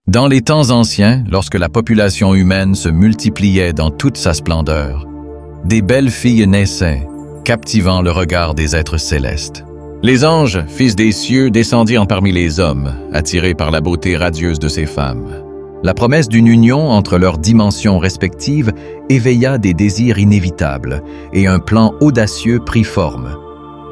Dans les temps anciens, lorsque la population humaine se multipliait dans toute sa splendeur, des belles filles naissaient, captivant le regard des êtres célestes. Les anges, fils des cieux, descendirent parmi les hommes, attirés par la beauté radieuse de ces femmes. La promesse d'une union entre leurs dimensions respectives éveilla des désirs inévitables, et un plan audacieux prit forme,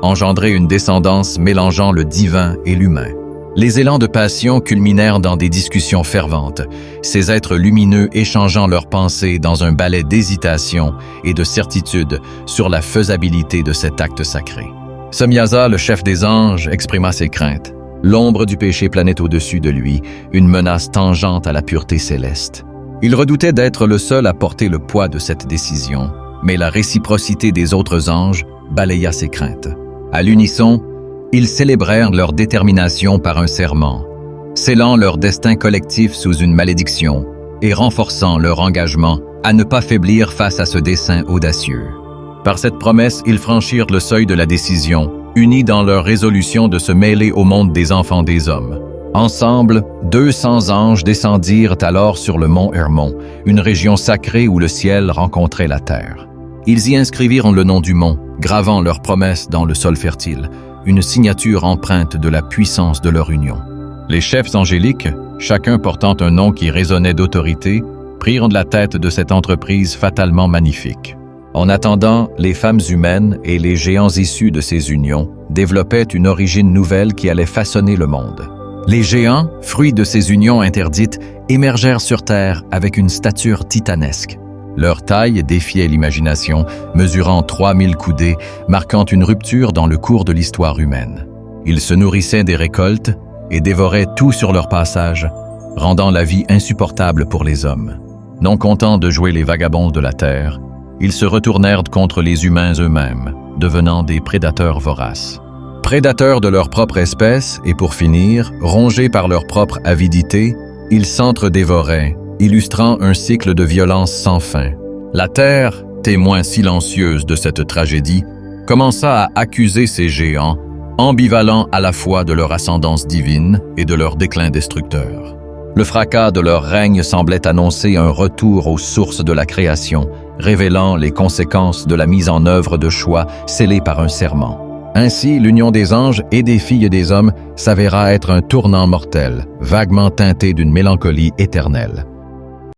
engendrer une descendance mélangeant le divin et l'humain. Les élans de passion culminèrent dans des discussions ferventes, ces êtres lumineux échangeant leurs pensées dans un ballet d'hésitation et de certitude sur la faisabilité de cet acte sacré. Samyaza, le chef des anges, exprima ses craintes. L'ombre du péché planait au-dessus de lui, une menace tangente à la pureté céleste. Il redoutait d'être le seul à porter le poids de cette décision, mais la réciprocité des autres anges balaya ses craintes. À l'unisson, ils célébrèrent leur détermination par un serment, scellant leur destin collectif sous une malédiction et renforçant leur engagement à ne pas faiblir face à ce dessein audacieux. Par cette promesse, ils franchirent le seuil de la décision, unis dans leur résolution de se mêler au monde des enfants des hommes. Ensemble, 200 anges descendirent alors sur le mont Hermon, une région sacrée où le ciel rencontrait la terre. Ils y inscrivirent le nom du mont, gravant leur promesse dans le sol fertile, une signature empreinte de la puissance de leur union. Les chefs angéliques, chacun portant un nom qui résonnait d'autorité, prirent la tête de cette entreprise fatalement magnifique. En attendant, les femmes humaines et les géants issus de ces unions développaient une origine nouvelle qui allait façonner le monde. Les géants, fruits de ces unions interdites, émergèrent sur Terre avec une stature titanesque. Leur taille défiait l'imagination, mesurant 3000 coudées, marquant une rupture dans le cours de l'histoire humaine. Ils se nourrissaient des récoltes et dévoraient tout sur leur passage, rendant la vie insupportable pour les hommes. Non contents de jouer les vagabonds de la terre, ils se retournèrent contre les humains eux-mêmes, devenant des prédateurs voraces. Prédateurs de leur propre espèce et pour finir, rongés par leur propre avidité, ils s'entre-dévoraient, illustrant un cycle de violence sans fin. La Terre, témoin silencieuse de cette tragédie, commença à accuser ces géants, ambivalents à la fois de leur ascendance divine et de leur déclin destructeur. Le fracas de leur règne semblait annoncer un retour aux sources de la création, révélant les conséquences de la mise en œuvre de choix scellés par un serment. Ainsi, l'union des anges et des filles des hommes s'avéra être un tournant mortel, vaguement teinté d'une mélancolie éternelle.